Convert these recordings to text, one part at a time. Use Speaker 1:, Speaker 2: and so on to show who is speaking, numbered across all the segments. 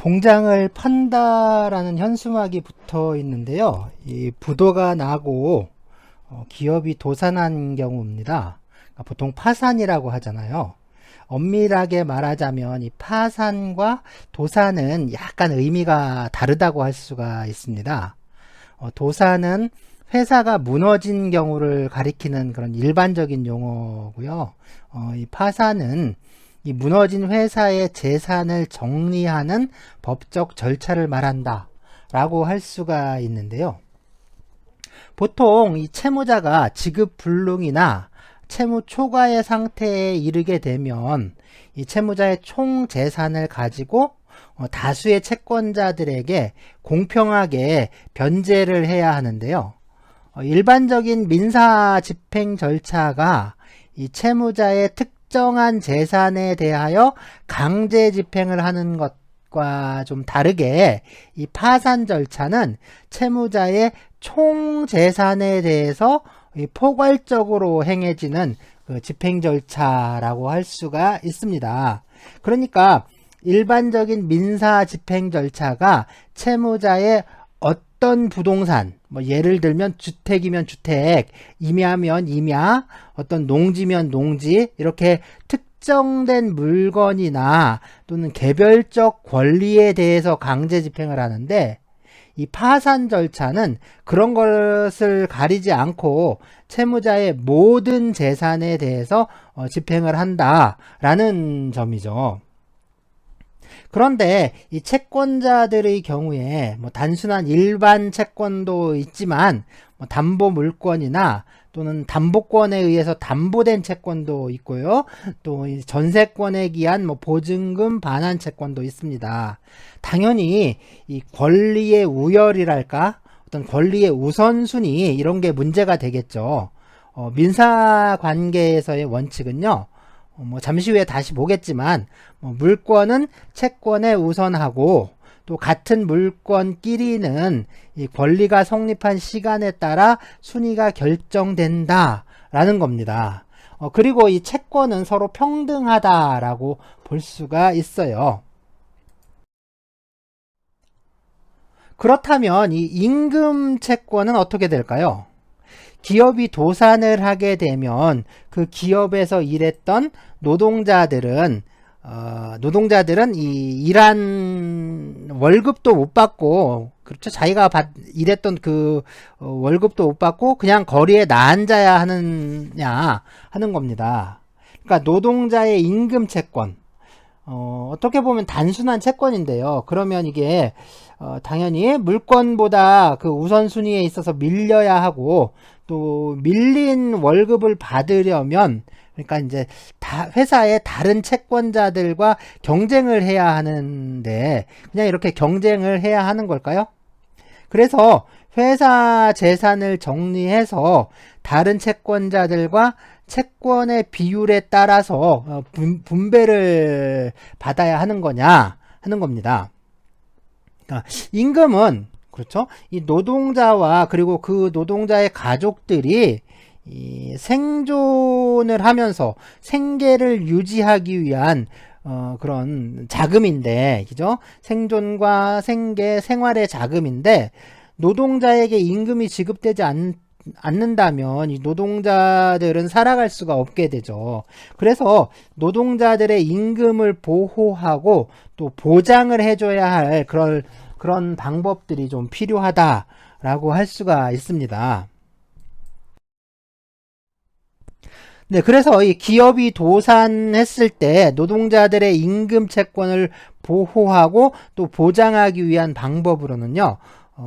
Speaker 1: 공장을 판다라는 현수막이 붙어 있는데요. 이 부도가 나고 기업이 도산한 경우입니다. 그러니까 보통 파산이라고 하잖아요. 엄밀하게 말하자면 이 파산과 도산은 약간 의미가 다르다고 할 수가 있습니다. 도산은 회사가 무너진 경우를 가리키는 그런 일반적인 용어고요. 이 파산은 이 무너진 회사의 재산을 정리하는 법적 절차를 말한다 라고 할 수가 있는데요. 보통 이 채무자가 지급불능이나 채무 초과의 상태에 이르게 되면 이 채무자의 총 재산을 가지고 다수의 채권자들에게 공평하게 변제를 해야 하는데요. 일반적인 민사 집행 절차가 이 채무자의 특정한 재산에 대하여 강제 집행을 하는 것과 좀 다르게 이 파산 절차는 채무자의 총 재산에 대해서 포괄적으로 행해지는 그 집행 절차라고 할 수가 있습니다. 그러니까 일반적인 민사 집행 절차가 채무자의 어떤 부동산, 뭐 예를 들면 주택이면 주택, 임야면 임야, 어떤 농지면 농지, 이렇게 특정된 물건이나 또는 개별적 권리에 대해서 강제 집행을 하는데, 이 파산 절차는 그런 것을 가리지 않고 채무자의 모든 재산에 대해서 집행을 한다라는 점이죠. 그런데 이 채권자들의 경우에 뭐 단순한 일반 채권도 있지만 뭐 담보 물권이나 또는 담보권에 의해서 담보된 채권도 있고요. 또 전세권에 기한 뭐 보증금 반환 채권도 있습니다. 당연히 이 권리의 우열이랄까, 어떤 권리의 우선순위, 이런 게 문제가 되겠죠. 민사 관계에서의 원칙은요, 뭐 잠시 후에 다시 보겠지만 물권은 채권에 우선하고, 또 같은 물건끼리는 이 권리가 성립한 시간에 따라 순위가 결정된다라는 겁니다. 그리고 이 채권은 서로 평등하다라고 볼 수가 있어요. 그렇다면 이 임금 채권은 어떻게 될까요? 기업이 도산을 하게 되면 그 기업에서 일했던 노동자들은 이 일한 월급도 못 받고, 그렇죠, 자기가 일했던 그 월급도 못 받고 그냥 거리에 나앉아야 하느냐 하는 겁니다. 그러니까 노동자의 임금 채권, 어떻게 보면 단순한 채권인데요. 그러면 이게 당연히 물권보다 그 우선순위에 있어서 밀려야 하고, 또 밀린 월급을 받으려면, 그러니까 이제 회사의 다른 채권자들과 경쟁을 해야 하는데, 그냥 이렇게 경쟁을 해야 하는 걸까요? 그래서 회사 재산을 정리해서 다른 채권자들과 채권의 비율에 따라서 분배를 받아야 하는 거냐 하는 겁니다. 그러니까 임금은, 그렇죠, 이 노동자와 그리고 그 노동자의 가족들이 이 생존을 하면서 생계를 유지하기 위한 그런 자금인데, 그죠? 생존과 생계, 생활의 자금인데, 노동자에게 임금이 지급되지 않는다면 이 노동자들은 살아갈 수가 없게 되죠. 그래서 노동자들의 임금을 보호하고 또 보장을 해줘야 할 그런 방법들이 좀 필요하다라고 할 수가 있습니다. 네, 그래서 이 기업이 도산했을 때 노동자들의 임금 채권을 보호하고 또 보장하기 위한 방법으로는요,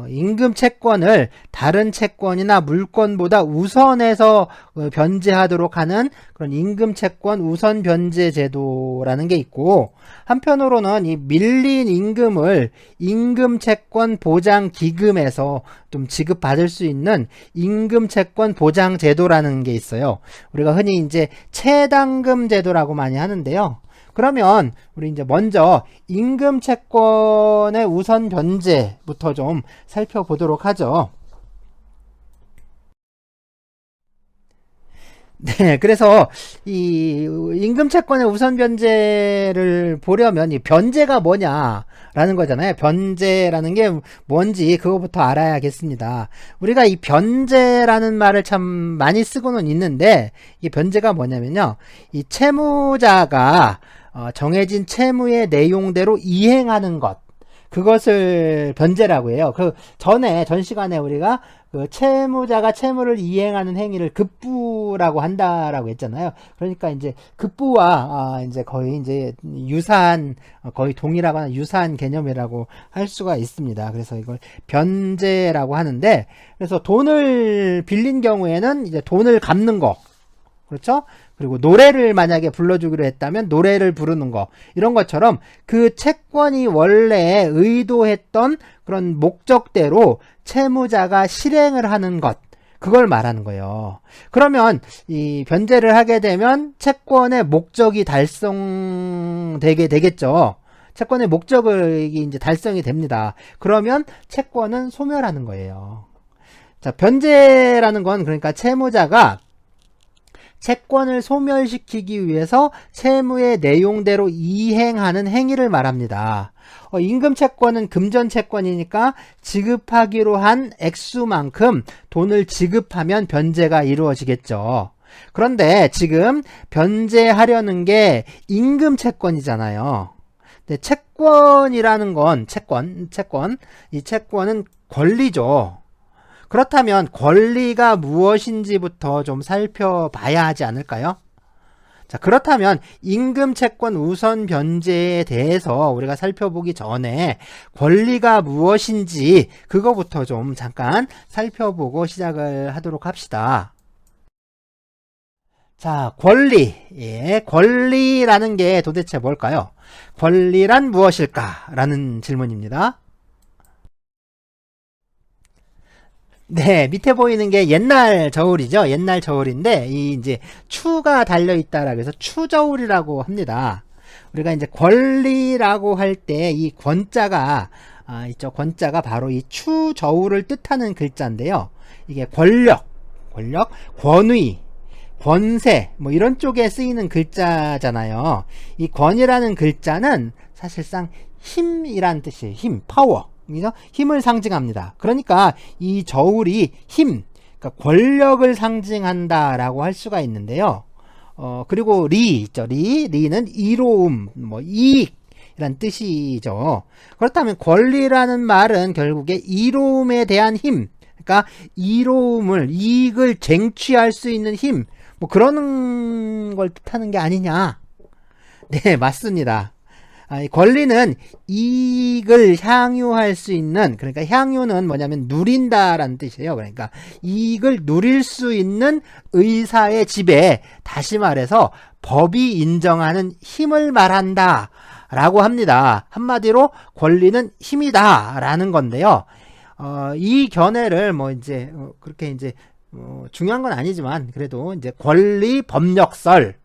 Speaker 1: 임금 채권을 다른 채권이나 물권보다 우선해서 변제하도록 하는 그런 임금 채권 우선 변제 제도라는 게 있고, 한편으로는 이 밀린 임금을 임금 채권 보장 기금에서 좀 지급받을 수 있는 임금 채권 보장 제도라는 게 있어요. 우리가 흔히 이제 채당금 제도라고 많이 하는데요. 그러면 우리 이제 먼저 임금 채권의 우선 변제부터 좀 살펴보도록 하죠. 네, 그래서 이 임금 채권의 우선 변제를 보려면 이 변제가 뭐냐라는 거잖아요. 변제라는 게 뭔지 그거부터 알아야겠습니다. 우리가 이 변제라는 말을 참 많이 쓰고는 있는데 이 변제가 뭐냐면요. 이 채무자가 정해진 채무의 내용대로 이행하는 것. 그것을 변제라고 해요. 전 시간에 우리가 그 채무자가 채무를 이행하는 행위를 급부라고 한다라고 했잖아요. 그러니까 이제 급부와 이제 거의 이제 유사한, 거의 동일하거나 유사한 개념이라고 할 수가 있습니다. 그래서 이걸 변제라고 하는데, 그래서 돈을 빌린 경우에는 이제 돈을 갚는 거. 그렇죠? 그리고 노래를 만약에 불러주기로 했다면 노래를 부르는 거, 이런 것처럼 그 채권이 원래 의도했던 그런 목적대로 채무자가 실행을 하는 것, 그걸 말하는 거예요. 그러면 이 변제를 하게 되면 채권의 목적이 달성되게 되겠죠. 채권의 목적이 이제 달성이 됩니다. 그러면 채권은 소멸하는 거예요. 자, 변제라는 건 그러니까 채무자가 채권을 소멸시키기 위해서 채무의 내용대로 이행하는 행위를 말합니다. 임금채권은 금전채권이니까 지급하기로 한 액수만큼 돈을 지급하면 변제가 이루어지겠죠. 그런데 지금 변제하려는 게 임금채권이잖아요. 근데 채권이라는 건 이 채권은 권리죠. 그렇다면 권리가 무엇인지부터 좀 살펴봐야 하지 않을까요? 자, 그렇다면 임금채권 우선 변제에 대해서 우리가 살펴보기 전에 권리가 무엇인지 그거부터 좀 잠깐 살펴보고 시작을 하도록 합시다. 자, 권리. 예, 권리라는 게 도대체 뭘까요? 권리란 무엇일까? 라는 질문입니다. 네, 밑에 보이는 게 옛날 저울이죠. 옛날 저울인데, 이 이제 추가 달려있다라고 해서 추저울이라고 합니다. 우리가 이제 권리라고 할 때 이 권자가, 있죠. 권자가 바로 이 추저울을 뜻하는 글자인데요. 이게 권력, 권위, 권세, 뭐 이런 쪽에 쓰이는 글자잖아요. 이 권이라는 글자는 사실상 힘이란 뜻이에요. 힘, 파워. 힘을 상징합니다. 그러니까 이 저울이 힘, 그러니까 권력을 상징한다라고 할 수가 있는데요. 그리고 리 있죠. 리는 이로움, 뭐 이익이란 뜻이죠. 그렇다면 권리라는 말은 결국에 이로움에 대한 힘, 그러니까 이익을 쟁취할 수 있는 힘, 뭐 그런 걸 뜻하는 게 아니냐. 네, 맞습니다. 권리는 이익을 향유할 수 있는, 그러니까 향유는 뭐냐면 누린다라는 뜻이에요. 그러니까 이익을 누릴 수 있는 의사의 지배, 다시 말해서 법이 인정하는 힘을 말한다 라고 합니다. 한마디로 권리는 힘이다 라는 건데요. 이 견해를 뭐 이제 그렇게 이제 중요한 건 아니지만 그래도 이제 권리 법력설,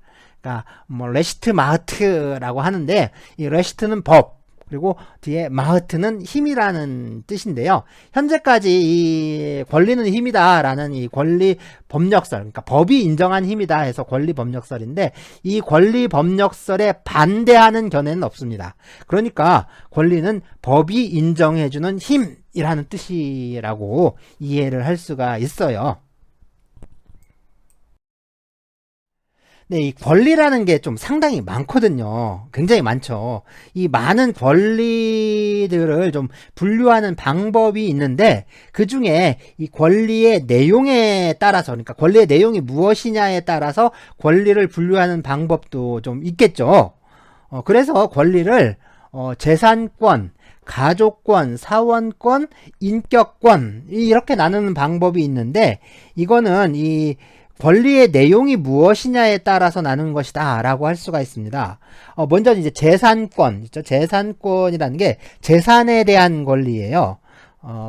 Speaker 1: 그러니까 뭐 레시트 마흐트라고 하는데 이 레시트는 법, 그리고 뒤에 마흐트는 힘이라는 뜻인데요. 현재까지 이 권리는 힘이다라는 이 권리 법력설, 그러니까 법이 인정한 힘이다 해서 권리 법력설인데 이 권리 법력설에 반대하는 견해는 없습니다. 그러니까 권리는 법이 인정해주는 힘이라는 뜻이라고 이해를 할 수가 있어요. 네, 이 권리라는 게 좀 상당히 많거든요. 굉장히 많죠. 이 많은 권리들을 좀 분류하는 방법이 있는데 그 중에 이 권리의 내용에 따라서, 그러니까 권리의 내용이 무엇이냐에 따라서 권리를 분류하는 방법도 좀 있겠죠. 그래서 권리를 재산권, 가족권, 사원권, 인격권 이렇게 나누는 방법이 있는데 이거는 이 권리의 내용이 무엇이냐에 따라서 나누는 것이다 라고 할 수가 있습니다. 먼저 이제 재산권 있죠. 재산권이라는 게 재산에 대한 권리예요.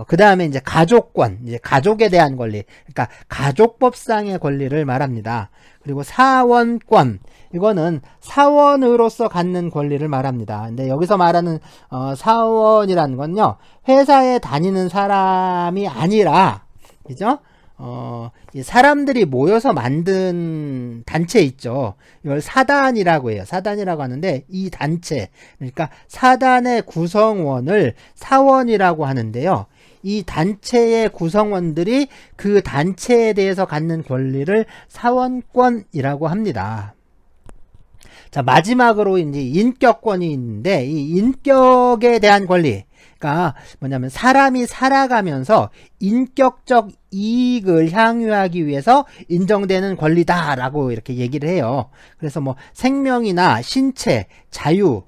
Speaker 1: 그 다음에 이제 가족권, 이제 가족에 대한 권리, 그러니까 가족법상의 권리를 말합니다. 그리고 사원권, 이거는 사원으로서 갖는 권리를 말합니다. 근데 여기서 말하는 사원이라는 건요, 회사에 다니는 사람이 아니라, 그죠? 이 사람들이 모여서 만든 단체 있죠. 이걸 사단이라고 해요. 사단이라고 하는데 이 단체, 그러니까 사단의 구성원을 사원이라고 하는데요. 이 단체의 구성원들이 그 단체에 대해서 갖는 권리를 사원권이라고 합니다. 자, 마지막으로 이제 인격권이 있는데 이 인격에 대한 권리가 뭐냐면 사람이 살아가면서 인격적 이익을 향유하기 위해서 인정되는 권리다라고 이렇게 얘기를 해요. 그래서 뭐 생명이나 신체, 자유,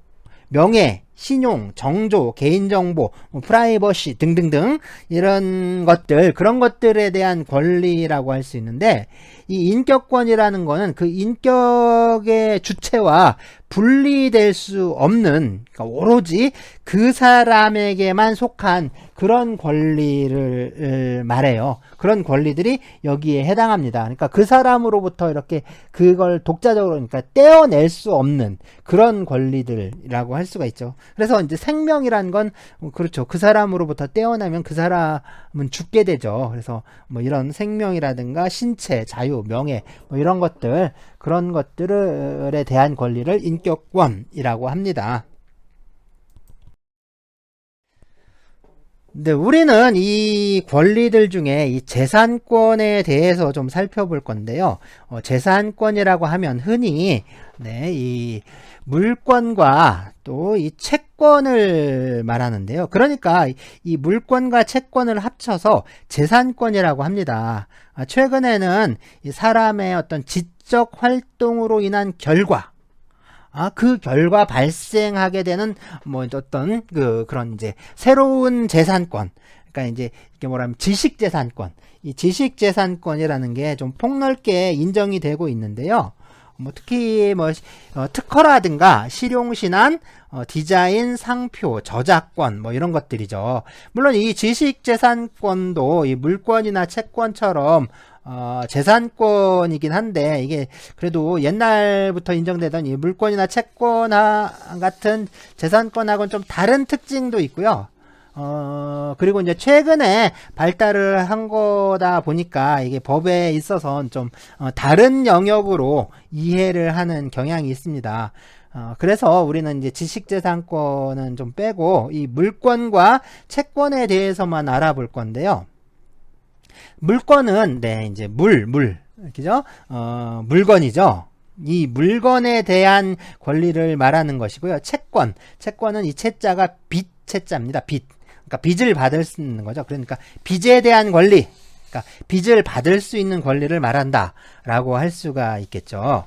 Speaker 1: 명예, 신용, 정조, 개인정보, 뭐 프라이버시 등등등 이런 것들, 그런 것들에 대한 권리라고 할 수 있는데 이 인격권이라는 거는 그 인격의 주체와 분리될 수 없는, 그러니까 오로지 그 사람에게만 속한 그런 권리를 말해요. 그런 권리들이 여기에 해당합니다. 그러니까 그 사람으로부터 이렇게 그걸 독자적으로, 그러니까 떼어낼 수 없는 그런 권리들이라고 할 수가 있죠. 그래서 이제 생명이라는 건 그렇죠. 그 사람으로부터 떼어내면 그 사람은 죽게 되죠. 그래서 뭐 이런 생명이라든가 신체, 자유, 명예 뭐 이런 것들, 그런 것들에 대한 권리를 인격권이라고 합니다. 근데 우리는 이 권리들 중에 이 재산권에 대해서 좀 살펴볼 건데요. 재산권이라고 하면 흔히 이 물권과 또 이 채권을 말하는데요. 그러니까 이 물권과 채권을 합쳐서 재산권이라고 합니다. 최근에는 이 사람의 어떤 지적 활동으로 인한 결과, 그 결과 발생하게 되는 뭐 어떤 그런 이제 새로운 재산권, 그러니까 이제 이게 뭐라면 지식재산권, 이 지식재산권이라는 게 좀 폭넓게 인정이 되고 있는데요. 뭐 특히 뭐 특허라든가 실용신안, 디자인, 상표, 저작권 뭐 이런 것들이죠. 물론 이 지식재산권도 이 물권이나 채권처럼 재산권이긴 한데 이게 그래도 옛날부터 인정되던 이 물권이나 채권 같은 재산권하고는 좀 다른 특징도 있고요. 그리고 이제 최근에 발달을 한 거다 보니까 이게 법에 있어서는 좀 다른 영역으로 이해를 하는 경향이 있습니다. 그래서 우리는 이제 지식재산권은 좀 빼고 이 물권과 채권에 대해서만 알아볼 건데요. 물권은 이제 그죠? 물건이죠. 이 물건에 대한 권리를 말하는 것이고요. 채권은 이 채자가 빚 채자입니다. 그러니까 빚을 받을 수 있는 거죠. 그러니까 빚에 대한 권리, 그러니까 빚을 받을 수 있는 권리를 말한다라고 할 수가 있겠죠.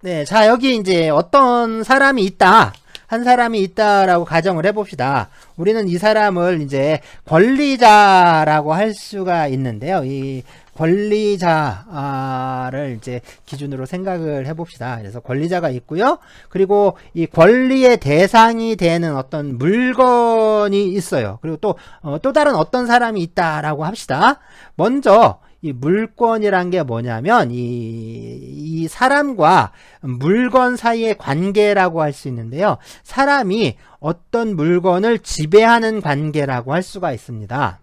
Speaker 1: 네, 자, 여기 이제 어떤 사람이 있다. 한 사람이 있다라고 가정을 해봅시다. 우리는 이 사람을 이제 권리자라고 할 수가 있는데요. 이 권리자를 이제 기준으로 생각을 해봅시다. 그래서 권리자가 있고요. 그리고 이 권리의 대상이 되는 어떤 물건이 있어요. 그리고 또 다른 어떤 사람이 있다라고 합시다. 먼저 이 물건이란 게 뭐냐면 이 사람과 물건 사이의 관계라고 할 수 있는데요. 사람이 어떤 물건을 지배하는 관계라고 할 수가 있습니다.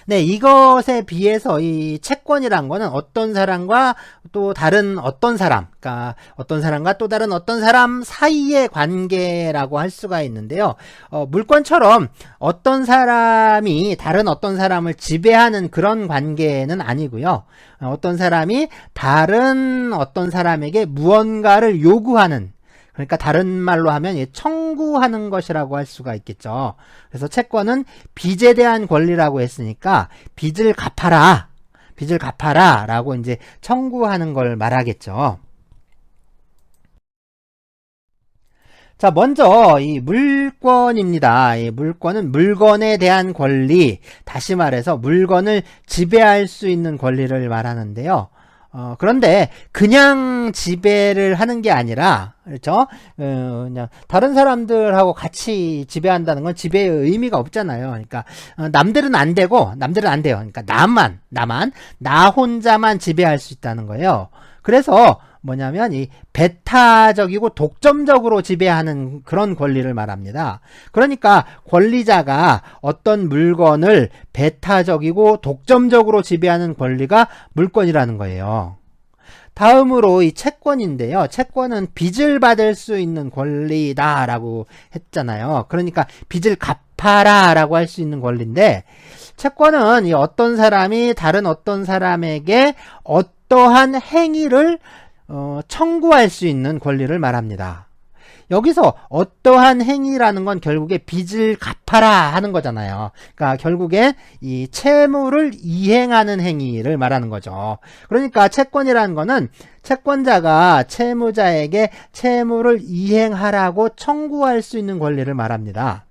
Speaker 1: 네, 이것에 비해서 이 채권이란 거는 어떤 사람과 또 다른 어떤 사람, 그러니까 어떤 사람과 또 다른 어떤 사람 사이의 관계라고 할 수가 있는데요. 물권처럼 어떤 사람이 다른 어떤 사람을 지배하는 그런 관계는 아니고요. 어떤 사람이 다른 어떤 사람에게 무언가를 요구하는, 그러니까 다른 말로 하면 청구하는 것이라고 할 수가 있겠죠. 그래서 채권은 빚에 대한 권리라고 했으니까 빚을 갚아라 라고 이제 청구하는 걸 말하겠죠. 자, 먼저 이 물권입니다. 이 물권은 물건에 대한 권리, 다시 말해서 물건을 지배할 수 있는 권리를 말하는데요. 그런데 그냥 지배를 하는 게 아니라, 그렇죠? 그냥 다른 사람들하고 같이 지배한다는 건 지배의 의미가 없잖아요. 그러니까 남들은 안 돼요. 그러니까 나 혼자만 지배할 수 있다는 거예요. 그래서 뭐냐면 이 배타적이고 독점적으로 지배하는 그런 권리를 말합니다. 그러니까 권리자가 어떤 물건을 배타적이고 독점적으로 지배하는 권리가 물권이라는 거예요. 다음으로 이 채권인데요. 채권은 빚을 받을 수 있는 권리다라고 했잖아요. 그러니까 빚을 갚아라 라고 할 수 있는 권리인데, 채권은 이 어떤 사람이 다른 어떤 사람에게 어떠한 행위를 청구할 수 있는 권리를 말합니다. 여기서 어떠한 행위라는 건 결국에 빚을 갚아라 하는 거잖아요. 그러니까 결국에 이 채무를 이행하는 행위를 말하는 거죠. 그러니까 채권이라는 거는 채권자가 채무자에게 채무를 이행하라고 청구할 수 있는 권리를 말합니다.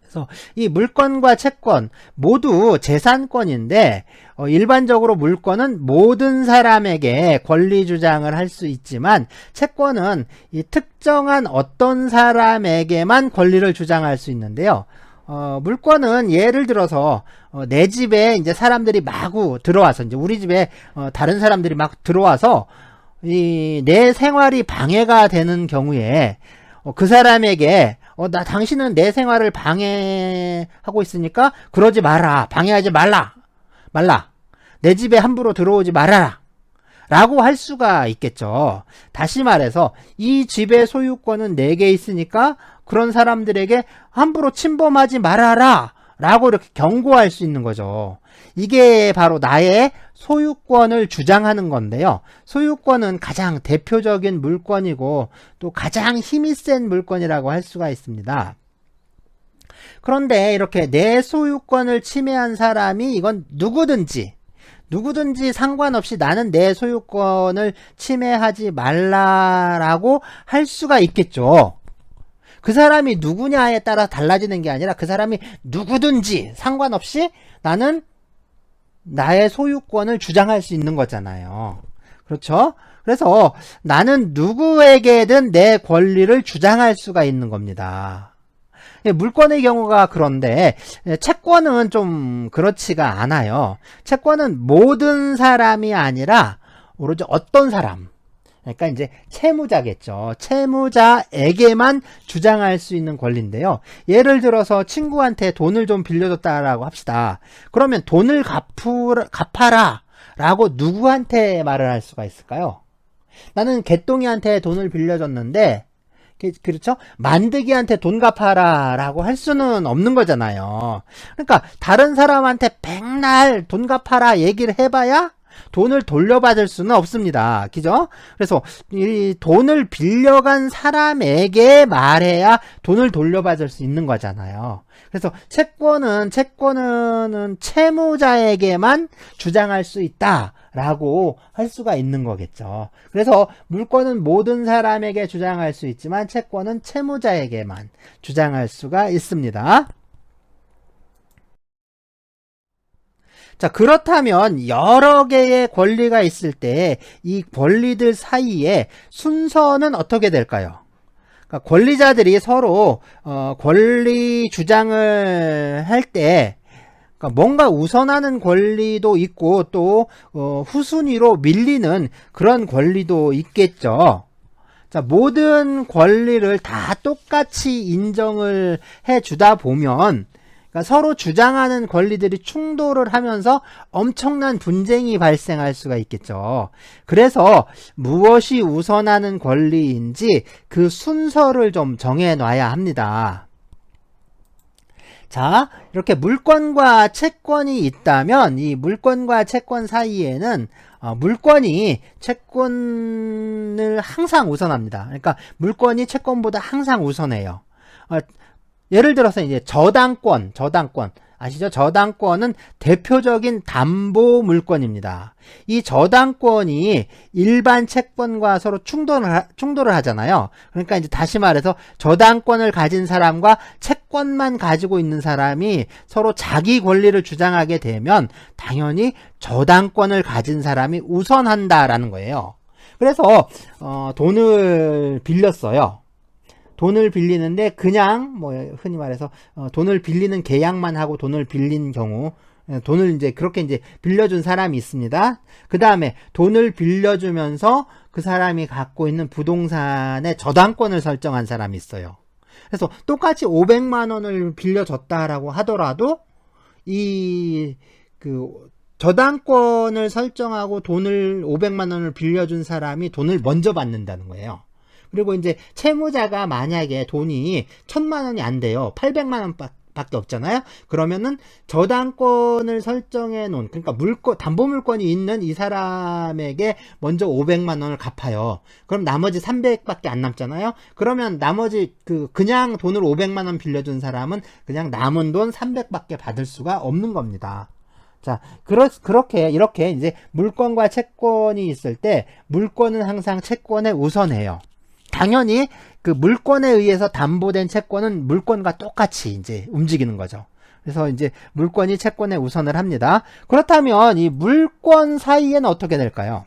Speaker 1: 그래서 이 물권과 채권 모두 재산권인데, 일반적으로 물권은 모든 사람에게 권리 주장을 할 수 있지만, 채권은 이 특정한 어떤 사람에게만 권리를 주장할 수 있는데요. 물권은 예를 들어서 내 집에 이제 사람들이 마구 들어와서, 이제 우리 집에 다른 사람들이 막 들어와서 내 생활이 방해가 되는 경우에 그 사람에게 당신은 내 생활을 방해하고 있으니까 그러지 마라. 방해하지 말라. 내 집에 함부로 들어오지 말아라. 라고 할 수가 있겠죠. 다시 말해서 이 집의 소유권은 내게 있으니까 그런 사람들에게 함부로 침범하지 말아라. 라고 이렇게 경고할 수 있는 거죠. 이게 바로 나의 소유권을 주장하는 건데요. 소유권은 가장 대표적인 물권이고 또 가장 힘이 센 물권이라고 할 수가 있습니다. 그런데 이렇게 내 소유권을 침해한 사람이 이건 누구든지 상관없이 나는 내 소유권을 침해하지 말라라고 할 수가 있겠죠. 그 사람이 누구냐에 따라 달라지는 게 아니라 그 사람이 누구든지 상관없이 나는 나의 소유권을 주장할 수 있는 거잖아요. 그렇죠? 그래서 나는 누구에게든 내 권리를 주장할 수가 있는 겁니다. 물권의 경우가 그런데 채권은 좀 그렇지가 않아요. 채권은 모든 사람이 아니라 오로지 어떤 사람, 그러니까 이제 채무자겠죠. 채무자에게만 주장할 수 있는 권리인데요. 예를 들어서 친구한테 돈을 좀 빌려줬다라고 합시다. 그러면 돈을 갚아라 라고 누구한테 말을 할 수가 있을까요? 나는 개똥이한테 돈을 빌려줬는데, 그렇죠? 만드기한테 돈 갚아라 라고 할 수는 없는 거잖아요. 그러니까 다른 사람한테 백날 돈 갚아라 얘기를 해봐야 돈을 돌려받을 수는 없습니다. 그죠? 그래서 이 돈을 빌려간 사람에게 말해야 돈을 돌려받을 수 있는 거잖아요. 그래서 채권은 채무자에게만 주장할 수 있다라고 할 수가 있는 거겠죠. 그래서 물권은 모든 사람에게 주장할 수 있지만 채권은 채무자에게만 주장할 수가 있습니다. 자, 그렇다면 여러 개의 권리가 있을 때 이 권리들 사이에 순서는 어떻게 될까요? 그러니까 권리자들이 서로 권리 주장을 할 때 그러니까 뭔가 우선하는 권리도 있고 또 후순위로 밀리는 그런 권리도 있겠죠. 자, 모든 권리를 다 똑같이 인정을 해주다 보면 그러니까 서로 주장하는 권리들이 충돌을 하면서 엄청난 분쟁이 발생할 수가 있겠죠. 그래서 무엇이 우선하는 권리인지 그 순서를 좀 정해놔야 합니다. 자, 이렇게 물권과 채권이 있다면 이 물권과 채권 사이에는 물권이 채권을 항상 우선합니다. 그러니까 물권이 채권보다 항상 우선해요. 예를 들어서 이제 저당권 아시죠? 저당권은 대표적인 담보 물권입니다. 이 저당권이 일반 채권과 서로 충돌을 하잖아요. 그러니까 이제 다시 말해서 저당권을 가진 사람과 채권만 가지고 있는 사람이 서로 자기 권리를 주장하게 되면 당연히 저당권을 가진 사람이 우선한다라는 거예요. 그래서 돈을 빌렸어요. 돈을 빌리는데 그냥 뭐 흔히 말해서 돈을 빌리는 계약만 하고 돈을 빌린 경우 돈을 이제 그렇게 이제 빌려준 사람이 있습니다. 그 다음에 돈을 빌려주면서 그 사람이 갖고 있는 부동산의 저당권을 설정한 사람이 있어요. 그래서 똑같이 500만 원을 빌려줬다라고 하더라도 이 그 저당권을 설정하고 돈을 500만 원을 빌려준 사람이 돈을 먼저 받는다는 거예요. 그리고 이제 채무자가 만약에 돈이 1000만 원이 안 돼요. 800만 원 밖에 없잖아요. 그러면은 저당권을 설정해 놓은, 그러니까 담보 물건이 있는 이 사람에게 먼저 500만 원을 갚아요. 그럼 나머지 300밖에 안 남잖아요. 그러면 나머지 그냥 돈을 500만 원 빌려준 사람은 그냥 남은 돈 300밖에 받을 수가 없는 겁니다. 자, 이렇게 이제 물권과 채권이 있을 때 물권은 항상 채권에 우선해요. 당연히 그 물권에 의해서 담보된 채권은 물권과 똑같이 이제 움직이는 거죠. 그래서 이제 물권이 채권에 우선을 합니다. 그렇다면 이 물권 사이에는 어떻게 될까요?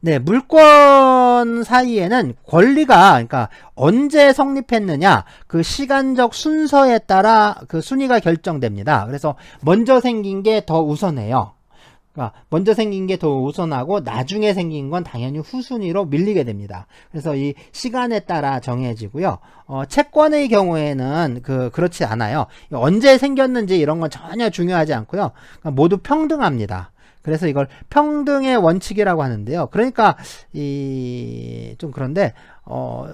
Speaker 1: 네, 물권 사이에는 권리가, 그러니까 언제 성립했느냐, 그 시간적 순서에 따라 그 순위가 결정됩니다. 그래서 먼저 생긴 게 더 우선해요. 그러니까 먼저 생긴 게 더 우선하고 나중에 생긴 건 당연히 후순위로 밀리게 됩니다. 그래서 이 시간에 따라 정해지고요. 채권의 경우에는 그렇지 않아요. 언제 생겼는지 이런 건 전혀 중요하지 않고요. 그러니까 모두 평등합니다. 그래서 이걸 평등의 원칙이라고 하는데요. 그러니까 좀 그런데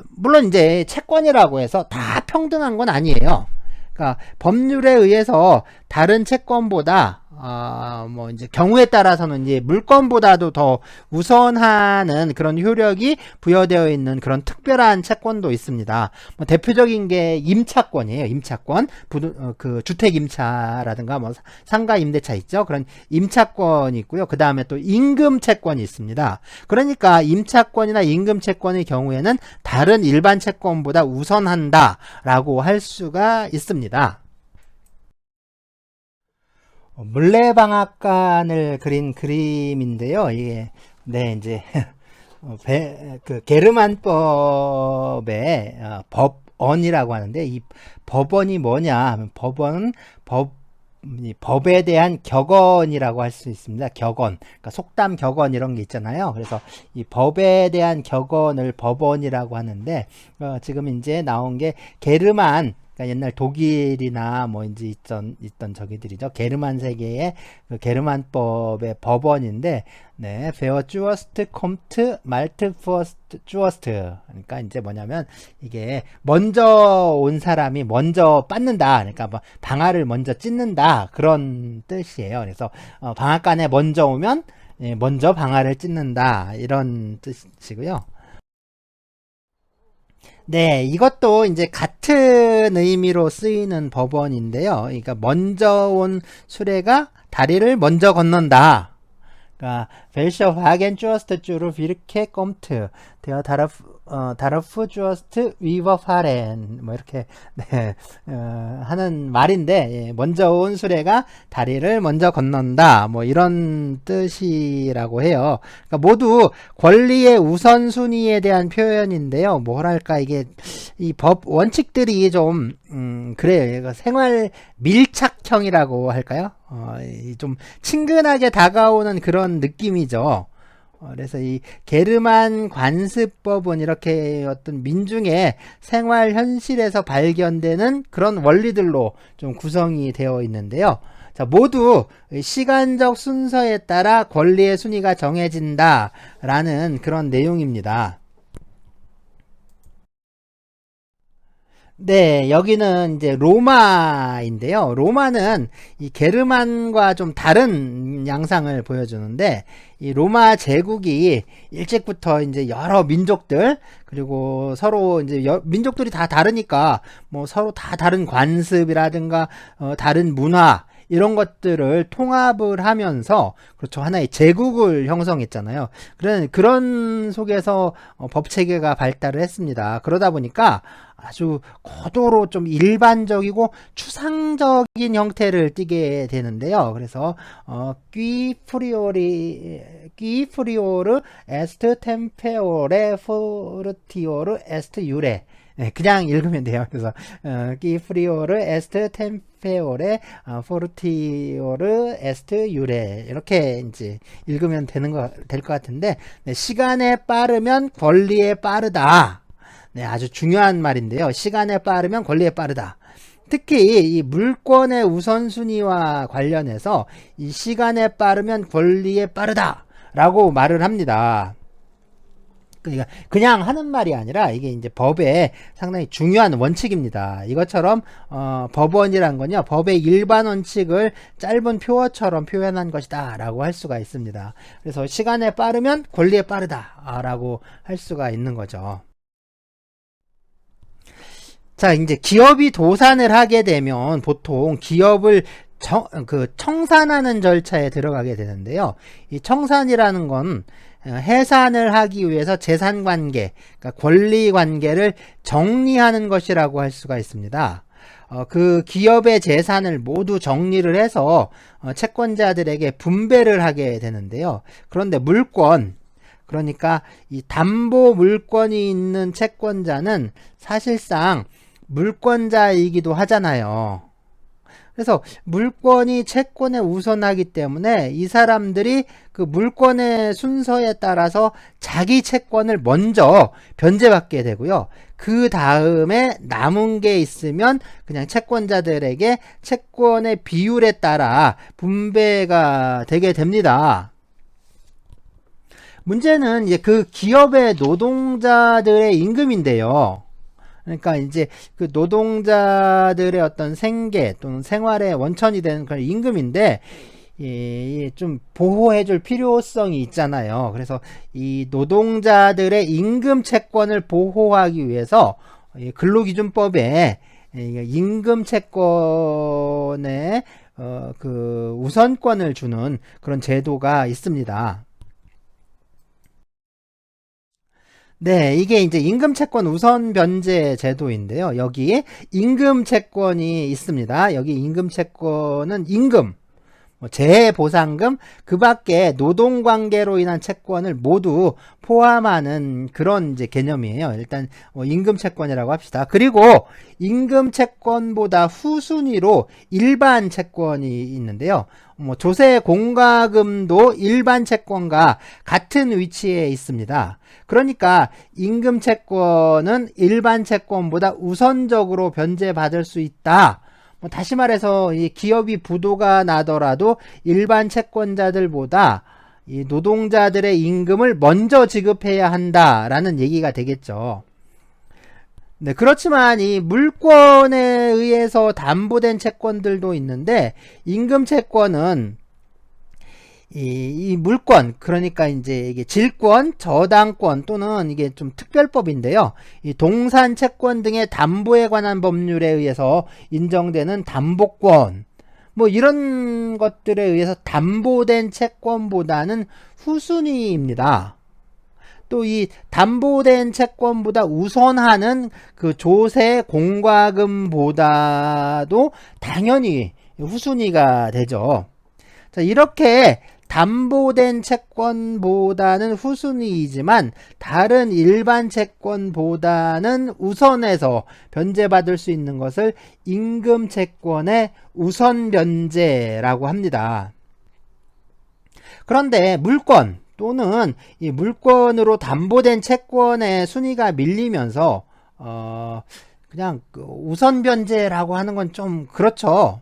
Speaker 1: 물론 이제 채권이라고 해서 다 평등한 건 아니에요. 그러니까 법률에 의해서 다른 채권보다 뭐 이제 경우에 따라서는 이제 물권보다도 더 우선하는 그런 효력이 부여되어 있는 그런 특별한 채권도 있습니다. 뭐 대표적인 게 임차권이에요. 임차권, 그 주택 임차라든가 뭐 상가 임대차 있죠. 그런 임차권이 있고요. 그 다음에 또 임금 채권이 있습니다. 그러니까 임차권이나 임금 채권의 경우에는 다른 일반 채권보다 우선한다라고 할 수가 있습니다. 물레방앗간을 그린 그림인데요. 이게 네 이제 게르만법의 법언이라고 하는데 이 법언이 뭐냐 하면 법에 대한 격언이라고 할 수 있습니다. 격언, 그러니까 속담 격언 이런 게 있잖아요. 그래서 이 법에 대한 격언을 법언이라고 하는데 지금 이제 나온 게 게르만, 그러니까 옛날 독일이나 뭐 이제 있던 저기들이죠. 게르만 세계의 그 게르만법의 법원인데, 네, 베어 주어스트 콤트 말트 퍼스트 주어스트. 그러니까 이제 뭐냐면 이게 먼저 온 사람이 먼저 받는다. 그러니까 뭐 방아를 먼저 찢는다. 그런 뜻이에요. 그래서 방앗간에 먼저 오면 먼저 방아를 찢는다. 이런 뜻이고요. 네, 이것도 이제 같은 의미로 쓰이는 법원인데요. 그러니까 먼저 온 수레가 다리를 먼저 건넌다. 그러니까 welche Wagen zuerst zur Wirke kommt, der darf zuerst überfahren. 뭐 이렇게 네, 하는 말인데 먼저 온 수레가 다리를 먼저 건넌다. 뭐 이런 뜻이라고 해요. 그러니까 모두 권리의 우선순위에 대한 표현인데요. 뭐랄까 이게 이 법 원칙들이 좀 그래요. 생활 밀착형이라고 할까요? 좀 친근하게 다가오는 그런 느낌이죠. 그래서 이 게르만 관습법은 이렇게 어떤 민중의 생활 현실에서 발견되는 그런 원리들로 좀 구성이 되어 있는데요. 자, 모두 시간적 순서에 따라 권리의 순위가 정해진다라는 그런 내용입니다. 네, 여기는 이제 로마인데요. 로마는 이 게르만과 좀 다른 양상을 보여주는데, 이 로마 제국이 일찍부터 이제 여러 민족들, 그리고 서로 이제 민족들이 다 다르니까, 뭐 서로 다 다른 관습이라든가, 다른 문화, 이런 것들을 통합을 하면서, 그렇죠, 하나의 제국을 형성했잖아요. 그런 속에서 법 체계가 발달을 했습니다. 그러다 보니까 아주 고도로 좀 일반적이고 추상적인 형태를 띠게 되는데요. 그래서 qui priore est tempore fortior est iure. 그냥 읽으면 돼요. 그래서 qui friore est tempore fortior est iure 이렇게 이제 읽으면 될 것 같은데, 네, 시간에 빠르면 권리에 빠르다. 네, 아주 중요한 말인데요. 시간에 빠르면 권리에 빠르다. 특히 이 물권의 우선순위와 관련해서 이 시간에 빠르면 권리에 빠르다 라고 말을 합니다. 그러니까 그냥 하는 말이 아니라 이게 이제 법의 상당히 중요한 원칙입니다. 이것처럼 법원이란 건요, 법의 일반 원칙을 짧은 표어처럼 표현한 것이다 라고 할 수가 있습니다. 그래서 시간에 빠르면 권리에 빠르다 라고 할 수가 있는 거죠. 자, 이제 기업이 도산을 하게 되면 보통 기업을 청산하는 절차에 들어가게 되는데요. 이 청산이라는 건 해산을 하기 위해서 재산관계, 그러니까 권리관계를 정리하는 것이라고 할 수가 있습니다. 그 기업의 재산을 모두 정리를 해서 채권자들에게 분배를 하게 되는데요. 그런데 물권, 그러니까 이 담보 물권이 있는 채권자는 사실상 물권자이기도 하잖아요. 그래서 물권이 채권에 우선하기 때문에 이 사람들이 그 물권의 순서에 따라서 자기 채권을 먼저 변제받게 되고요. 그 다음에 남은 게 있으면 그냥 채권자들에게 채권의 비율에 따라 분배가 되게 됩니다. 문제는 이제 그 기업의 노동자들의 임금인데요. 그러니까 이제 그 노동자들의 어떤 생계 또는 생활의 원천이 되는 그런 임금인데, 좀 보호해줄 필요성이 있잖아요. 그래서 이 노동자들의 임금 채권을 보호하기 위해서 근로기준법에 임금 채권에 그 우선권을 주는 그런 제도가 있습니다. 네, 이게 이제 임금채권 우선 변제 제도인데요. 여기에 임금채권이 있습니다. 여기 임금채권은 임금, 재해보상금, 그 밖에 노동관계로 인한 채권을 모두 포함하는 그런 이제 개념이에요. 일단 임금채권이라고 합시다. 그리고 임금채권보다 후순위로 일반 채권이 있는데요. 조세 공과금도 일반 채권과 같은 위치에 있습니다. 그러니까 임금 채권은 일반 채권보다 우선적으로 변제받을 수 있다. 다시 말해서 이 기업이 부도가 나더라도 일반 채권자들보다 이 노동자들의 임금을 먼저 지급해야 한다라는 얘기가 되겠죠. 네, 그렇지만 이 물권에 의해서 담보된 채권들도 있는데, 임금 채권은 이 물권, 그러니까 이제 이게 질권, 저당권 또는 이게 좀 특별법인데요. 이 동산 채권 등의 담보에 관한 법률에 의해서 인정되는 담보권, 이런 것들에 의해서 담보된 채권보다는 후순위입니다. 또 이 담보된 채권보다 우선하는 그 조세 공과금보다도 당연히 후순위가 되죠. 자, 이렇게 담보된 채권보다는 후순위이지만 다른 일반 채권보다는 우선해서 변제받을 수 있는 것을 임금 채권의 우선 변제라고 합니다. 그런데 물권 또는 이 물권으로 담보된 채권의 순위가 밀리면서 그냥 그 우선 변제라고 하는 건 좀 그렇죠.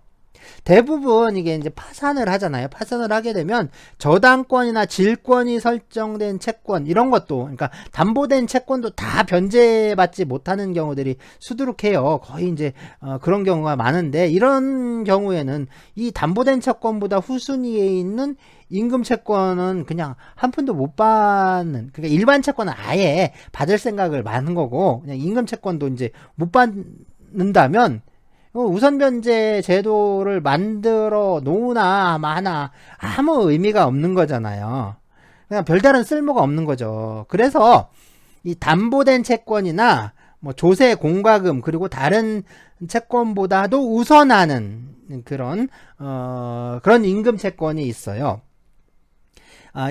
Speaker 1: 대부분 이게 이제 파산을 하잖아요. 파산을 하게 되면 저당권이나 질권이 설정된 채권 이런 것도, 그러니까 담보된 채권도 다 변제받지 못하는 경우들이 수두룩해요. 거의 이제 그런 경우가 많은데, 이런 경우에는 이 담보된 채권보다 후순위에 있는 임금 채권은 그냥 한 푼도 못 받는, 그러니까 일반 채권은 아예 받을 생각을 많은 거고, 그냥 임금 채권도 이제 못 받는다면 우선 변제 제도를 만들어 놓으나 마나 아무 의미가 없는 거잖아요. 그냥 별다른 쓸모가 없는 거죠. 그래서 이 담보된 채권이나 조세 공과금 그리고 다른 채권보다도 우선하는 그런 임금 채권이 있어요.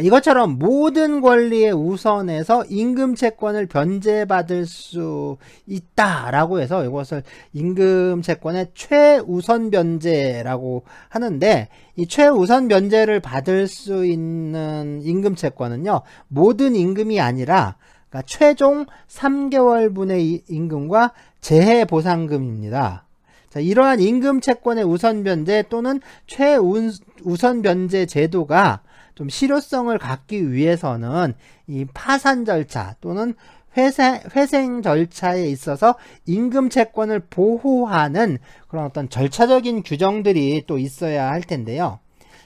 Speaker 1: 이것처럼 모든 권리에 우선해서 임금채권을 변제받을 수 있다라고 해서 이것을 임금채권의 최우선 변제라고 하는데, 이 최우선 변제를 받을 수 있는 임금채권은요, 모든 임금이 아니라 그러니까 최종 3개월분의 임금과 재해보상금입니다. 자, 이러한 임금채권의 우선변제 또는 최우선변제 제도가 좀 실효성을 갖기 위해서는 이 파산 절차 또는 회생 절차에 있어서 임금채권을 보호하는 그런 어떤 절차적인 규정들이 또 있어야 할 텐데요.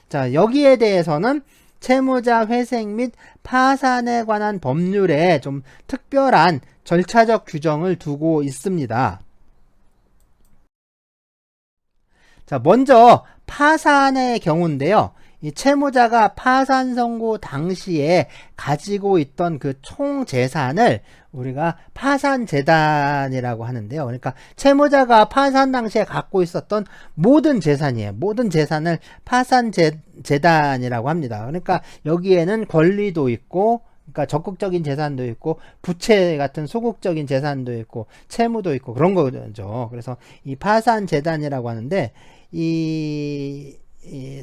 Speaker 1: 자, 여기에 대해서는 채무자 회생 및 파산에 관한 법률에 좀 특별한 절차적 규정을 두고 있습니다. 자, 먼저 파산의 경우인데요. 이 채무자가 파산 선고 당시에 가지고 있던 그 총 재산을 우리가 파산재단이라고 하는데요. 그러니까 채무자가 파산 당시에 갖고 있었던 모든 재산이에요. 모든 재산을 파산재단이라고 합니다. 그러니까 여기에는 권리도 있고, 그러니까 적극적인 재산도 있고, 부채 같은 소극적인 재산도 있고, 채무도 있고, 그런 거죠. 그래서 이 파산재단이라고 하는데,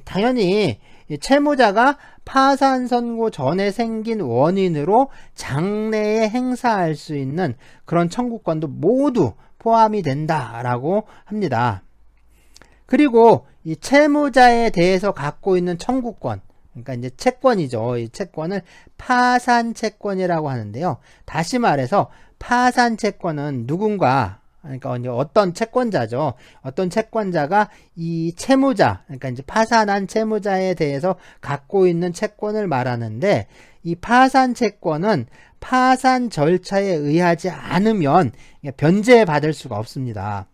Speaker 1: 당연히 채무자가 파산 선고 전에 생긴 원인으로 장래에 행사할 수 있는 그런 청구권도 모두 포함이 된다라고 합니다. 그리고 이 채무자에 대해서 갖고 있는 청구권, 그러니까 이제 채권이죠. 이 채권을 파산 채권이라고 하는데요. 다시 말해서 파산 채권은 누군가, 그러니까 어떤 채권자죠. 어떤 채권자가 이 채무자, 그러니까 이제 파산한 채무자에 대해서 갖고 있는 채권을 말하는데, 이 파산 채권은 파산 절차에 의하지 않으면 변제받을 수가 없습니다.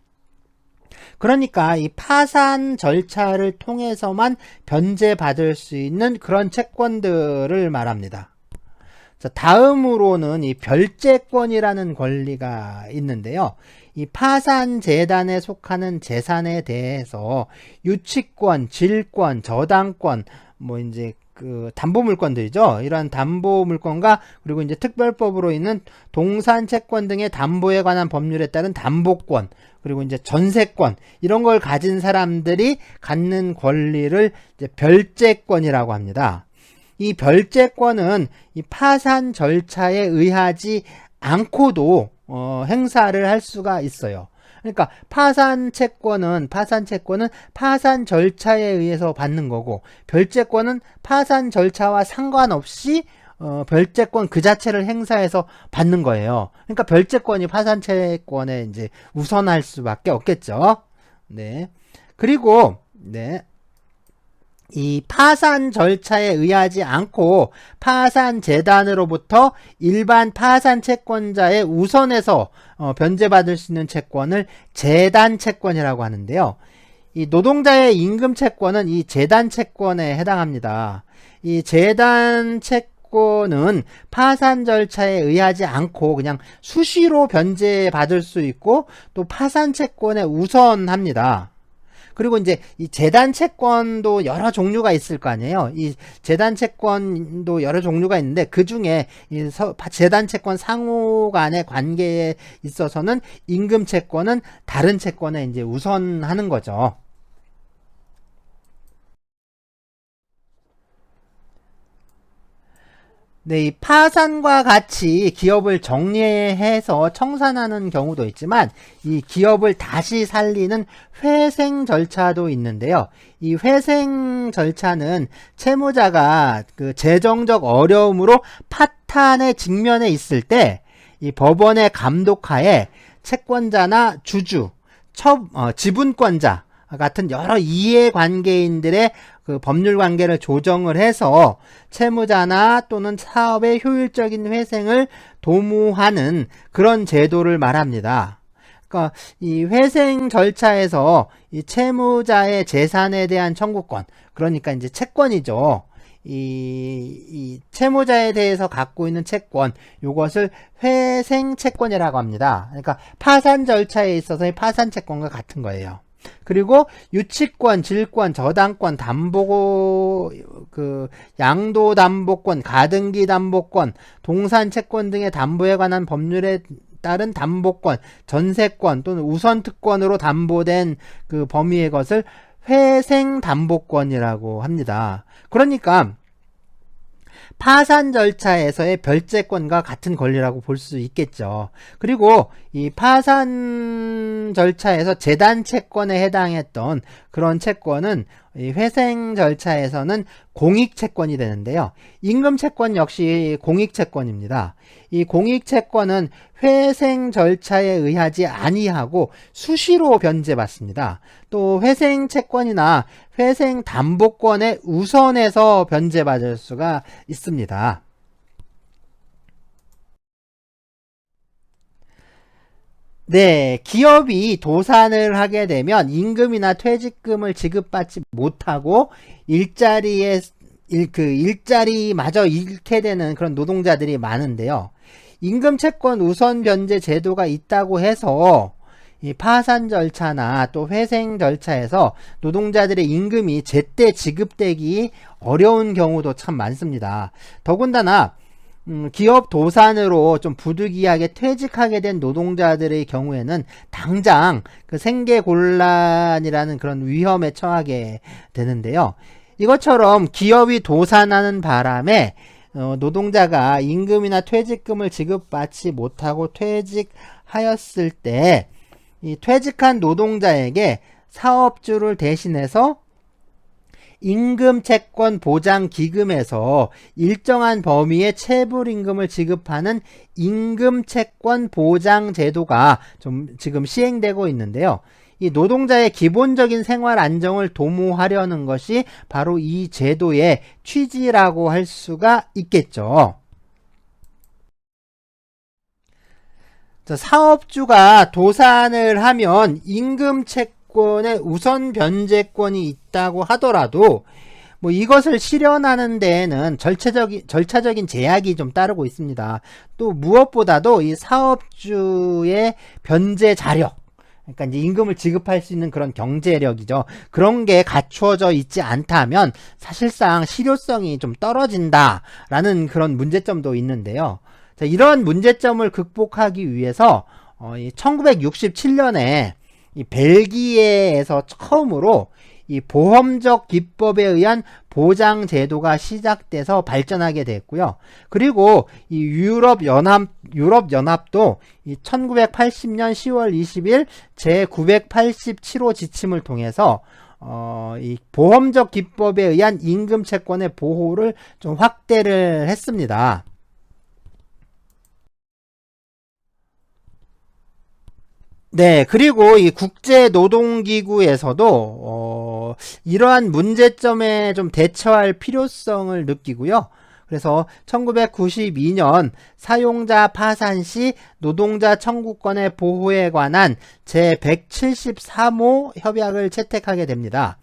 Speaker 1: 그러니까 이 파산 절차를 통해서만 변제받을 수 있는 그런 채권들을 말합니다. 자, 다음으로는 이 별채권이라는 권리가 있는데요. 이 파산재단에 속하는 재산에 대해서 유치권, 질권, 저당권, 뭐 이제 그 담보물권들이죠. 이러한 담보물권과 그리고 이제 특별법으로 있는 동산채권 등의 담보에 관한 법률에 따른 담보권, 그리고 이제 전세권, 이런 걸 가진 사람들이 갖는 권리를 이제 별채권이라고 합니다. 이 별채권은 이 파산 절차에 의하지 않고도 행사를 할 수가 있어요. 그러니까 파산 채권은 파산 절차에 의해서 받는 거고, 별채권은 파산 절차와 상관없이 별채권 그 자체를 행사해서 받는 거예요. 그러니까 별채권이 파산 채권에 이제 우선할 수밖에 없겠죠. 네. 그리고 이 파산 절차에 의하지 않고 파산재단으로부터 일반 파산 채권자의 우선에서 변제받을 수 있는 채권을 재단 채권이라고 하는데요. 이 노동자의 임금 채권은 이 재단 채권에 해당합니다. 이 재단 채권은 파산 절차에 의하지 않고 그냥 수시로 변제받을 수 있고, 또 파산 채권에 우선합니다. 그리고 이제 이 재단 채권도 여러 종류가 있을 거 아니에요. 이 재단 채권도 여러 종류가 있는데, 그 중에 이 재단 채권 상호 간의 관계에 있어서는 임금 채권은 다른 채권에 이제 우선하는 거죠. 네, 이 파산과 같이 기업을 정리해서 청산하는 경우도 있지만, 이 기업을 다시 살리는 회생 절차도 있는데요. 이 회생 절차는 채무자가 그 재정적 어려움으로 파탄에 직면해 있을 때, 이 법원의 감독하에 채권자나 주주, 지분권자 같은 여러 이해관계인들의 그 법률 관계를 조정을 해서 채무자나 또는 사업의 효율적인 회생을 도모하는 그런 제도를 말합니다. 그러니까 이 회생 절차에서 이 채무자의 재산에 대한 청구권, 그러니까 이제 채권이죠. 이 채무자에 대해서 갖고 있는 채권, 이것을 회생 채권이라고 합니다. 그러니까 파산 절차에 있어서의 파산 채권과 같은 거예요. 그리고 유치권, 질권, 저당권, 양도담보권, 가등기 담보권, 동산채권 등의 담보에 관한 법률에 따른 담보권, 전세권 또는 우선특권으로 담보된 그 범위의 것을 회생담보권이라고 합니다. 그러니까 파산 절차에서의 별채권과 같은 권리라고 볼 수 있겠죠. 그리고 이 파산 절차에서 재단 채권에 해당했던 그런 채권은 이 회생 절차에서는 공익채권이 되는데요. 임금채권 역시 공익채권입니다. 이 공익채권은 회생 절차에 의하지 아니하고 수시로 변제받습니다. 또 회생채권이나 회생담보권에 우선해서 변제받을 수가 있습니다. 네, 기업이 도산을 하게 되면 임금이나 퇴직금을 지급받지 못하고 일자리마저 잃게 되는 그런 노동자들이 많은데요. 임금채권 우선 변제 제도가 있다고 해서 이 파산 절차나 또 회생 절차에서 노동자들의 임금이 제때 지급되기 어려운 경우도 참 많습니다. 더군다나 기업 도산으로 좀 부득이하게 퇴직하게 된 노동자들의 경우에는 당장 그 생계곤란이라는 그런 위험에 처하게 되는데요. 이것처럼 기업이 도산하는 바람에 노동자가 임금이나 퇴직금을 지급받지 못하고 퇴직하였을 때 이 퇴직한 노동자에게 사업주를 대신해서 임금채권 보장기금에서 일정한 범위의 체불임금을 지급하는 임금채권 보장제도가 좀 지금 시행되고 있는데요. 이 노동자의 기본적인 생활 안정을 도모하려는 것이 바로 이 제도의 취지라고 할 수가 있겠죠. 사업주가 도산을 하면 임금채권의 우선 변제권이 있다고 하더라도 뭐 이것을 실현하는 데에는 절차적인 제약이 좀 따르고 있습니다. 또 무엇보다도 이 사업주의 변제 자력, 그러니까 이제 임금을 지급할 수 있는 그런 경제력이죠. 그런 게 갖추어져 있지 않다면 사실상 실효성이 좀 떨어진다라는 그런 문제점도 있는데요. 자, 이런 문제점을 극복하기 위해서 1967년에 이 벨기에에서 처음으로 이 보험적 기법에 의한 보장 제도가 시작돼서 발전하게 됐고요. 그리고 이 유럽연합도 이 1980년 10월 20일 제987호 지침을 통해서 이 보험적 기법에 의한 임금 채권의 보호를 좀 확대를 했습니다. 네, 그리고 이 국제노동기구에서도 이러한 문제점에 좀 대처할 필요성을 느끼고요. 그래서 1992년 사용자 파산 시 노동자 청구권의 보호에 관한 제173호 협약을 채택하게 됩니다.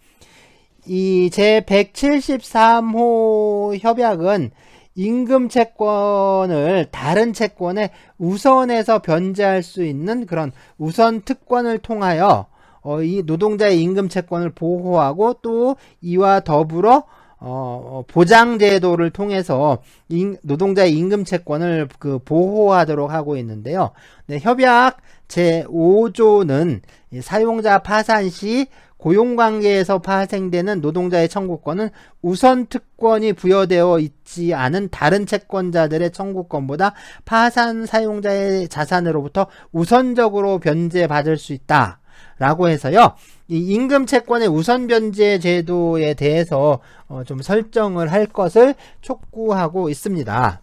Speaker 1: 이 제173호 협약은 임금 채권을 다른 채권에 우선해서 변제할 수 있는 그런 우선 특권을 통하여 이 노동자의 임금 채권을 보호하고 또 이와 더불어 보장 제도를 통해서 노동자의 임금 채권을 보호하도록 하고 있는데요. 네, 협약 제5조는 사용자 파산 시 고용관계에서 파생되는 노동자의 청구권은 우선 특권이 부여되어 있지 않은 다른 채권자들의 청구권보다 파산 사용자의 자산으로부터 우선적으로 변제받을 수 있다 라고 해서요, 이 임금 채권의 우선 변제 제도에 대해서 좀 설정을 할 것을 촉구하고 있습니다.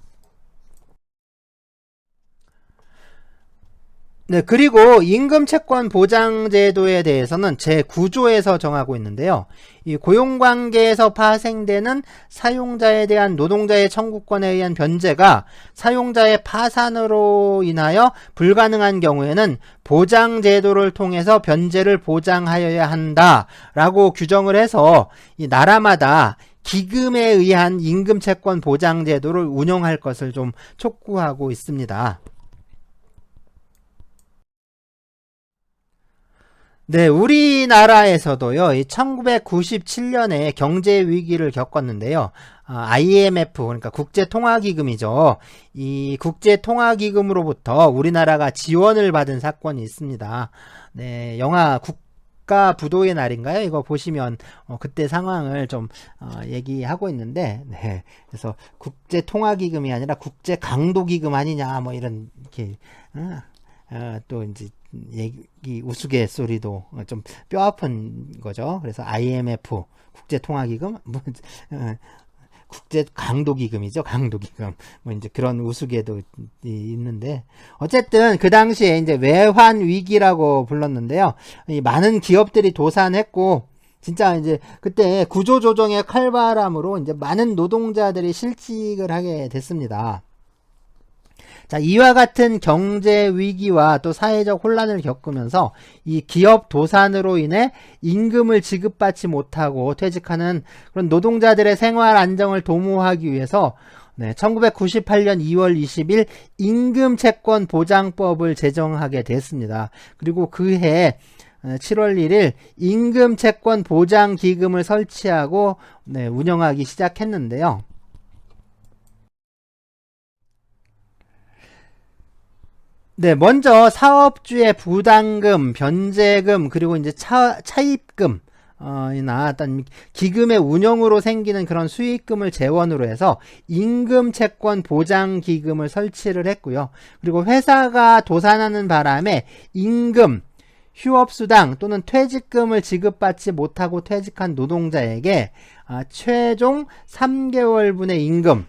Speaker 1: 네, 그리고 임금채권 보장제도에 대해서는 제9조에서 정하고 있는데요. 이 고용관계에서 파생되는 사용자에 대한 노동자의 청구권에 의한 변제가 사용자의 파산으로 인하여 불가능한 경우에는 보장제도를 통해서 변제를 보장하여야 한다라고 규정을 해서 이 나라마다 기금에 의한 임금채권 보장제도를 운영할 것을 좀 촉구하고 있습니다. 네, 우리나라에서도요, 이 1997년에 경제 위기를 겪었는데요. IMF, 그러니까 국제통화기금이죠. 이 국제통화기금으로부터 우리나라가 지원을 받은 사건이 있습니다. 네, 영화 국가 부도의 날인가요? 이거 보시면 그때 상황을 좀 얘기하고 있는데, 네, 그래서 국제통화기금이 아니라 국제강도기금 아니냐, 뭐 이런 이렇게 또 이제 얘기 우스갯소리도 좀 뼈아픈 거죠. 그래서 IMF 국제통화기금 국제강도기금이죠. 강도기금 뭐 이제 그런 우스개도 있는데 어쨌든 그 당시에 이제 외환 위기라고 불렀는데요. 이 많은 기업들이 도산했고 진짜 이제 그때 구조조정의 칼바람으로 이제 많은 노동자들이 실직을 하게 됐습니다. 자, 이와 같은 경제 위기와 또 사회적 혼란을 겪으면서 이 기업 도산으로 인해 임금을 지급받지 못하고 퇴직하는 그런 노동자들의 생활 안정을 도모하기 위해서 1998년 2월 20일 임금채권 보장법을 제정하게 됐습니다. 그리고 그해 7월 1일 임금채권 보장기금을 설치하고 운영하기 시작했는데요. 네, 먼저 사업주의 부담금, 변제금, 그리고 이제 차입금, 이나 어떤 기금의 운영으로 생기는 그런 수익금을 재원으로 해서 임금채권 보장기금을 설치를 했고요. 그리고 회사가 도산하는 바람에 임금, 휴업수당 또는 퇴직금을 지급받지 못하고 퇴직한 노동자에게 최종 3개월분의 임금,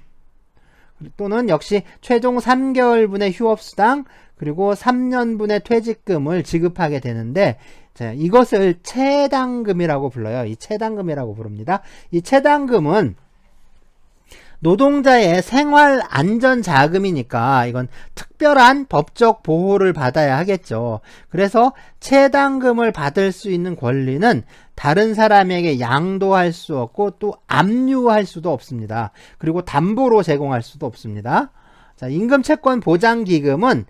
Speaker 1: 또는 역시 최종 3개월분의 휴업수당 그리고 3년분의 퇴직금을 지급하게 되는데 자, 이것을 체당금이라고 불러요. 이 체당금이라고 부릅니다. 이 체당금은 노동자의 생활 안전 자금이니까 이건 특별한 법적 보호를 받아야 하겠죠. 그래서 체당금을 받을 수 있는 권리는 다른 사람에게 양도할 수 없고 또 압류할 수도 없습니다. 그리고 담보로 제공할 수도 없습니다. 자, 임금채권 보장기금은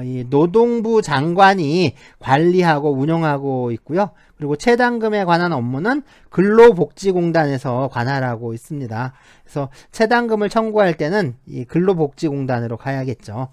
Speaker 1: 이 노동부 장관이 관리하고 운영하고 있고요. 그리고 체당금에 관한 업무는 근로복지공단에서 관할하고 있습니다. 그래서 체당금을 청구할 때는 이 근로복지공단으로 가야겠죠.